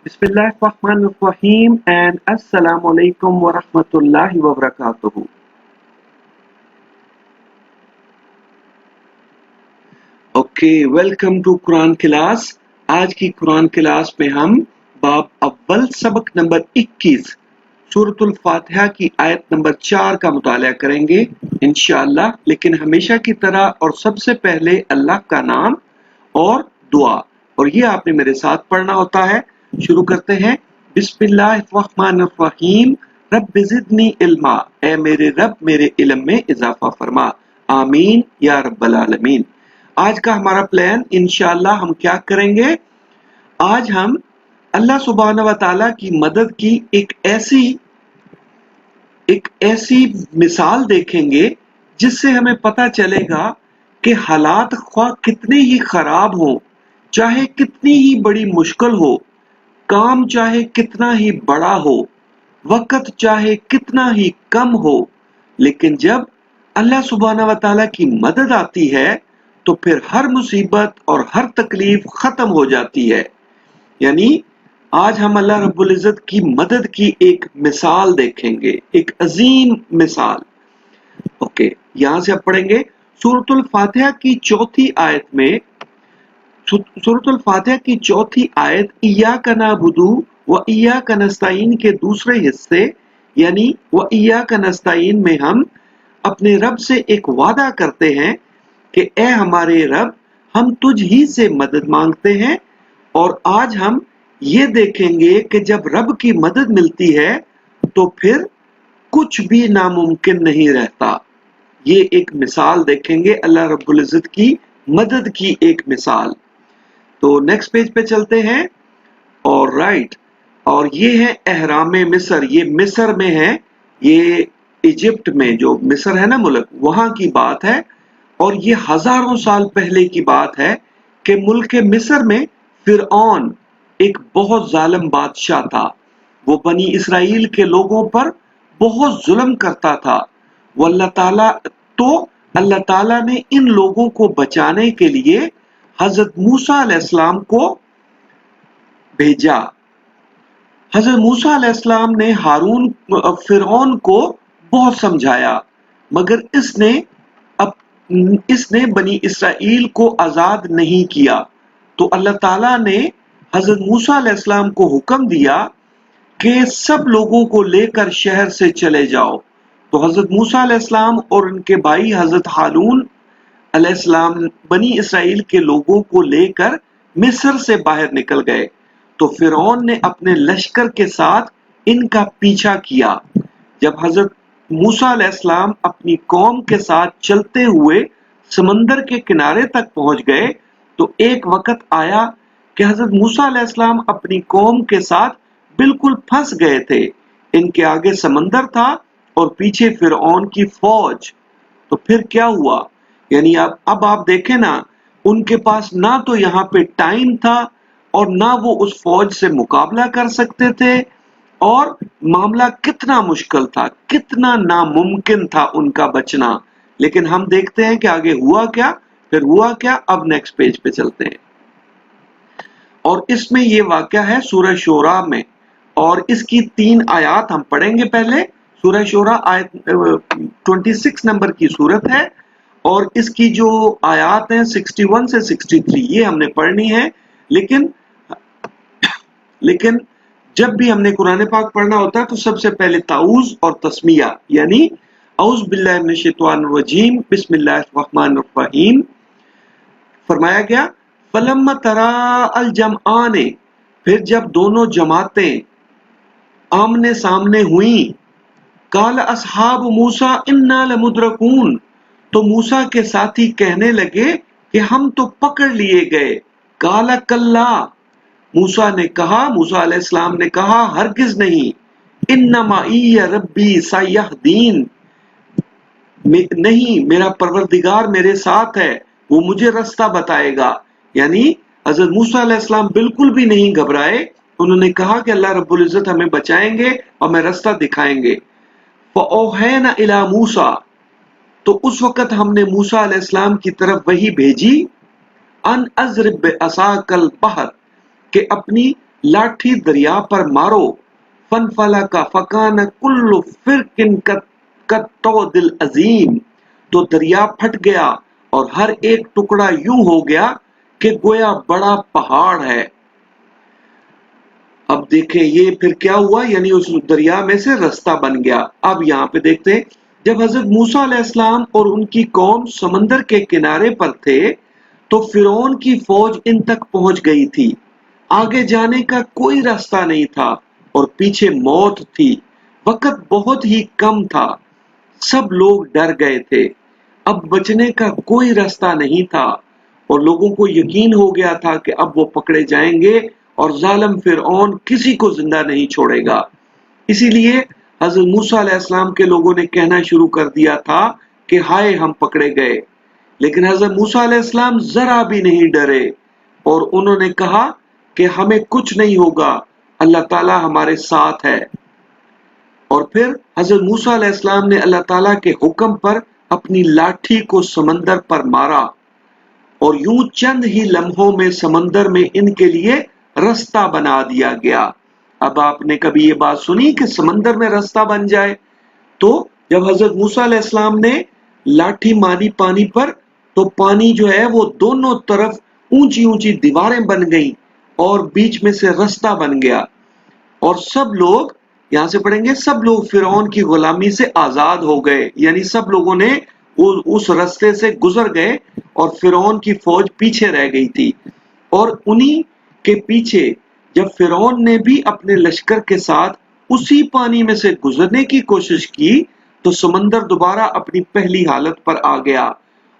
Bismillahirrahmanirrahim and Assalamu alaikum wa rahmatullahi wa barakatuhu. Okay, welcome to Quran class. आज की Quran class में हम बाब अव्वल सबक नंबर 21 सूरतुल फातिहा की आयत नंबर 4 का मुताला करेंगे इंशाअल्लाह। लेकिन हमेशा की तरह और सबसे पहले अल्लाह का नाम और दुआ, और ये आपने मेरे साथ पढ़ना होता है। शुरू करते हैं। बिस्मिल्लाहिर्रहमानिर्रहीम रब्बि ज़िदनी इल्मा, ए मेरे रब मेरे इल्म में इजाफा फरमा। आमीन या रब्बल आलमीन। आज का हमारा प्लान इंशाअल्लाह हम क्या करेंगे, आज हम अल्लाह सुब्हानहू व तआला की मदद की एक ऐसी मिसाल देखेंगे जिससे हमें पता चलेगा कि हालात ख्वाह कितने ही खराब हो, चाहे कितनी ही बड़ी मुश्किल हो, काम चाहे कितना ही बड़ा हो, वक्त चाहे कितना ही कम हो, लेकिन जब अल्लाह सुब्हानहू व तआला की मदद आती है तो फिर हर मुसीबत और हर तकलीफ खत्म हो जाती है। यानी आज हम अल्लाह रब्बुल इज़्ज़त की मदद की एक मिसाल देखेंगे, एक अजीम मिसाल। ओके, यहां से अब पढ़ेंगे सूरतुल फातिहा की चौथी आयत में। सूरतुल फातिहा की चौथी आयत इय्याका नअबुदु व इय्याका नस्तईन के दूसरे हिस्से यानी व इय्याका नस्तईन में हम अपने रब से एक वादा करते हैं कि ए हमारे रब, हम तुझ ही से मदद मांगते हैं। और आज हम ये देखेंगे कि जब रब की मदद मिलती है तो फिर कुछ भी नामुमकिन नहीं रहता। ये एक मिसाल देखेंगे अल्लाह रब्बुल इज़्ज़त की मदद की एक मिसाल। तो नेक्स्ट पेज पे चलते हैं। और राइट, और ये है एहराम मिस्र। ये मिस्र में है, ये इजिप्ट में जो मिस्र है ना मुल्क, वहां की बात है। और ये हजारों साल पहले की बात है कि मुल्क मिस्र में फिरऔन एक बहुत जालिम बादशाह था। वो बनी इसराइल के लोगों पर बहुत जुल्म करता था। वो अल्लाह ताला ने इन लोगों को बचाने के लिए हजरत मूसा अलैहिस्सलाम को भेजा। हजरत मूसा अलैहिस्सलाम ने फिरऔन को बहुत समझाया, मगर इसने बनी इसराइल को आजाद नहीं किया। तो अल्लाह ताला ने हजरत मूसा अलैहिस्सलाम को हुक्म दिया कि सब लोगों को लेकर शहर से चले जाओ। तो हजरत मूसा अलैहिस्सलाम और उनके भाई हजरत हारून अलैहिस्सलाम बनी इसराइल के लोगों को लेकर मिस्र से बाहर निकल गए। तो फिरौन ने अपने लश्कर के साथ इनका पीछा किया। जब हजरत मूसा अलैहिस्सलाम अपनी कौम के साथ चलते हुए समंदर के किनारे तक पहुंच गए तो एक वक्त आया कि हजरत मूसा अलैहिस्सलाम अपनी कौम के साथ बिल्कुल फंस गए थे। इनके आगे समंदर था और पीछे फिरऔन की फौज। तो फिर क्या हुआ, यानी अब आप देखें ना, उनके पास ना तो यहाँ पे टाइम था और ना वो उस फौज से मुकाबला कर सकते थे। और मामला कितना मुश्किल था, कितना नामुमकिन था उनका बचना। लेकिन हम देखते हैं कि आगे हुआ क्या, फिर हुआ क्या। अब नेक्स्ट पेज पे चलते हैं। और इसमें ये वाकया है सूरह शोरा में, और इसकी 3 आयत हम पढ़ेंगे। पहले सूरह शोरा आयत 26 नंबर की सूरत है, और इसकी जो आयत हैं 61 से 63 ये हमने पढ़नी है। लेकिन जब भी हमने कुरान पाक पढ़ना होता है तो सबसे पहले ताऊज़ और तस्मिया यानी औज़ बिल्लाहि मिनश शैतानिर रजीम बिस्मिल्लाहिर्रहमानिर्रहीम फरमाया गया। फलम्मा तरा अल जमआने, फिर जब दोनों जमातें आमने सामने हुई, काल असहाब मूसा इन्ना लमुद्रकून, तो मूसा के साथी कहने लगे कि हम तो पकड़ लिए गए। काला कल्ला, मूसा अलैहिस्सलाम ने कहा हरगिज नहीं। इन्नमा इया रब्बी सयहदीन, नहीं, मेरा परवरदिगार मेरे साथ है, वो मुझे रास्ता बताएगा। यानी हजरत मूसा अलैहिस्सलाम बिल्कुल भी नहीं घबराए। उन्होंने कहा कि अल्लाह रब्बुल इज़्ज़त हमें बचाएंगे और हमें रास्ता दिखाएंगे। फ़अौहैना इला मूसा, तो उस वक्त हमने मूसा अलैहिस्सलाम की तरफ वही भेजी, अन अज़रिब बिअसाकल बहर, कि अपनी लाठी दरिया पर मारो, फनफलका फकान कुल्लु फिरकिन कत्तौदिल अजीम, तो दरिया फट गया और हर एक टुकड़ा यूं हो गया कि गोया बड़ा पहाड़ है। अब देखें ये फिर क्या हुआ, यानी उस दरिया में से रास्ता बन गया। अब यहाँ पे देखते हैं, जब हजरत मूसा अलैहिस्सलाम और उनकी कौम समंदर के किनारे पर थे तो फिरौन की फौज इन तक पहुंच गई थी। आगे जाने का कोई रास्ता नहीं था और पीछे मौत थी। वक्त बहुत ही कम था, सब लोग डर गए थे। अब बचने का कोई रास्ता नहीं था और लोगों को यकीन हो गया था कि अब वो पकड़े जाएंगे और जालिम फिरौन किसी को जिंदा नहीं छोड़ेगा। इसीलिए हजरत मूसा अलैहिस्सलाम के लोगों ने कहना शुरू कर दिया था कि हाय हम पकड़े गए। लेकिन हजरत मूसा अलैहिस्सलाम जरा भी नहीं डरे और उन्होंने कहा कि हमें कुछ नहीं होगा, अल्लाह ताला हमारे साथ है। और फिर हजरत मूसा अलैहिस्सलाम ने अल्लाह ताला के हुक्म पर अपनी लाठी को समंदर पर मारा और यूं चंद ही लम्हों में समंदर में इनके लिए रास्ता बना दिया गया। अब आपने कभी ये बात सुनी कि समंदर में रास्ता बन जाए? तो जब हजरत मूसा अलैहिस्सलाम ने लाठी मारी पानी पर, तो पानी जो है वो दोनों तरफ ऊंची ऊंची दीवारें बन गईं और बीच में से रास्ता बन गया और सब लोग, यहां से पढ़ेंगे, सब लोग फिरौन की गुलामी से आजाद हो गए। यानी सब लोगों ने उस रास्ते से गुजर गए और फिरौन की फौज पीछे रह गई थी। और उन्हीं के पीछे जब फिरौन ने भी अपने लश्कर के साथ उसी पानी में से गुजरने की कोशिश की तो समंदर दोबारा अपनी पहली हालत पर आ गया।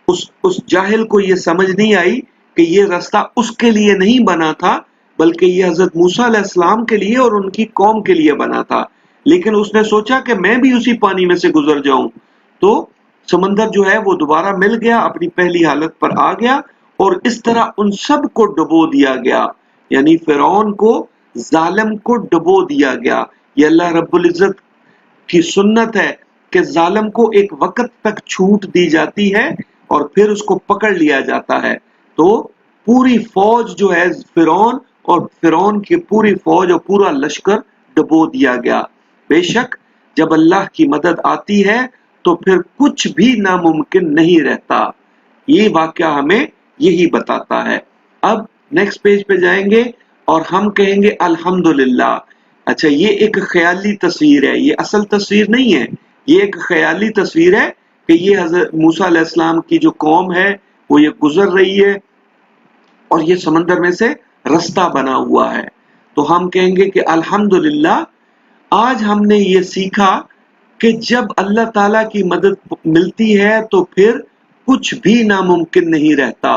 उस जाहिल को यह समझ नहीं आई कि यह रास्ता उसके लिए नहीं बना था, बल्कि यह हजरत मूसा अलैहिस्सलाम के लिए और उनकी कौम के लिए बना था। लेकिन उसने सोचा कि मैं भी उसी पानी में से गुजर जाऊं, तो समंदर जो है वो दोबारा मिल गया, अपनी पहली हालत पर आ गया और इस तरह उन सब को डुबो दिया गया। यानी फिरौन को, जालिम को डुबो दिया गया। ये अल्लाह रब्बुल इज्जत की सुन्नत है कि जालिम को एक वक्त तक छूट दी जाती है और फिर उसको पकड़ लिया जाता है। तो पूरी फौज जो है फिरौन और फिरौन की पूरी फौज और पूरा लश्कर डुबो दिया गया। बेशक जब अल्लाह की मदद आती है तो फिर कुछ भी नामुमकिन नहीं रहता। ये वाकया हमें यही बताता है। अब नेक्स्ट पेज पे जाएंगे और हम कहेंगे अल्हम्दुलिल्लाह। अच्छा, ये एक ख्याली तस्वीर है, ये असल तस्वीर नहीं है, ये एक ख्याली तस्वीर है कि ये हजरत मूसा अलैहिस्सलाम की जो कौम है वो ये गुजर रही है और ये समंदर में से रास्ता बना हुआ है। तो हम कहेंगे कि अल्हम्दुलिल्लाह, आज हमने ये सीखा कि जब अल्लाह ताला की मदद मिलती है तो फिर कुछ भी नामुमकिन नहीं रहता।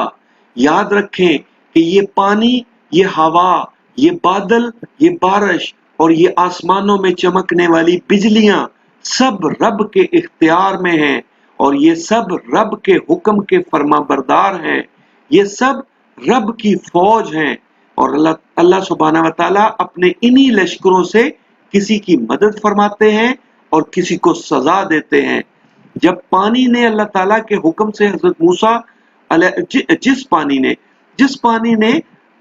याद रखें कि ये पानी, ये हवा, ये बादल, ये बारिश और ये आसमानों में चमकने वाली बिजलियां सब रब के इख्तियार में हैं और ये सब रब के हुक्म के फरमाबरदार हैं। ये सब रब की फौज हैं और अल्लाह सुब्हानहू व तआला अपने इन्हीं लश्करों से किसी की मदद फरमाते हैं और किसी को सजा देते हैं। जब पानी ने अल्लाह ताला के हुक्म से हजरत मूसा जिस पानी ने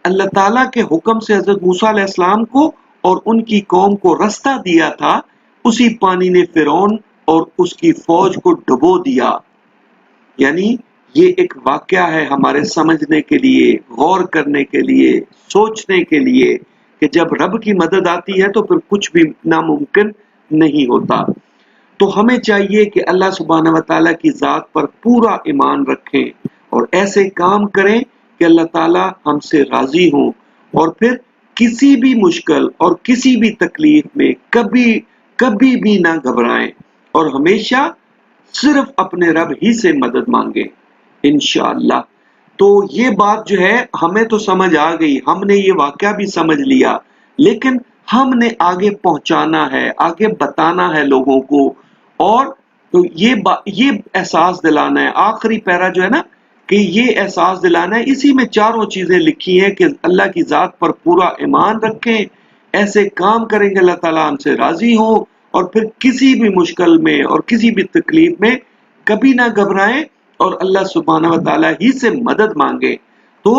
अल्लाह ताला के हुक्म से हजरत मूसा अलैहिस्सलाम को और उनकी कौम को रास्ता दिया था, उसी पानी ने फिरौन और उसकी फौज को डुबो दिया। यानी ये एक वाकया है हमारे समझने के लिए, गौर करने के लिए, सोचने के लिए कि जब रब की मदद आती है तो फिर कुछ भी नामुमकिन नहीं होता। तो हमें चाहिए कि अल्लाह सुब्हानहू व तआला की जात पर पूरा ईमान रखें और ऐसे काम करें कि अल्लाह ताला हमसे राजी हो और फिर किसी भी मुश्किल और किसी भी तकलीफ में कभी भी ना घबराएं और हमेशा सिर्फ अपने रब ही से मदद मांगे, इंशाअल्लाह। तो ये बात जो है हमें तो समझ आ गई, हमने ये वाकया भी समझ लिया, लेकिन हमने आगे पहुंचाना है, आगे बताना है लोगों को और तो ये एहसास दिलाना है। आखिरी पैरा जो है ना, कि ये एहसास दिलाना है, इसी में चारों चीजें लिखी हैं कि अल्लाह की जात पर पूरा ईमान रखें, ऐसे काम करेंगे अल्लाह ताला हमसे राजी हो और फिर किसी भी मुश्किल में और किसी भी तकलीफ में कभी ना घबराएं और अल्लाह सुब्हानहू व तआला ही से मदद मांगे। तो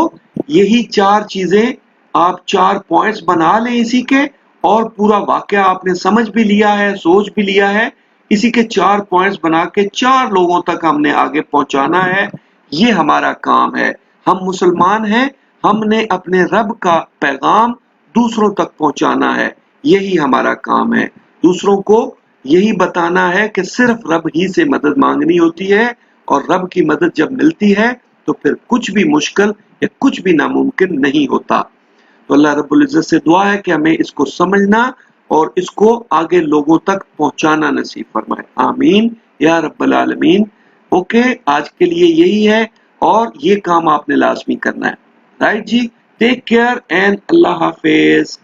यही चार चीजें آپ 4 پوائنٹس بنا لیں اسی کے، اور پورا واقعہ آپ نے سمجھ بھی لیا ہے، سوچ بھی لیا ہے، اسی کے 4 پوائنٹس بنا کے 4 لوگوں تک ہم نے آگے پہنچانا ہے۔ یہ ہمارا کام ہے۔ ہم مسلمان ہیں، ہم نے اپنے رب کا پیغام دوسروں تک پہنچانا ہے، یہی ہمارا کام ہے۔ دوسروں کو یہی بتانا ہے کہ صرف رب ہی سے مدد مانگنی ہوتی ہے، اور رب کی مدد جب ملتی ہے تو پھر کچھ بھی مشکل یا کچھ بھی ناممکن نہیں ہوتا۔ تو اللہ رب العزت سے دعا ہے کہ ہمیں اس کو سمجھنا اور اس کو آگے لوگوں تک پہنچانا نصیب فرمائے، آمین یا رب العالمین۔ اوکے، آج کے لیے یہی ہے، اور یہ کام آپ نے لازمی کرنا ہے، رائٹ جی۔ ٹیک کیئر اینڈ اللہ حافظ۔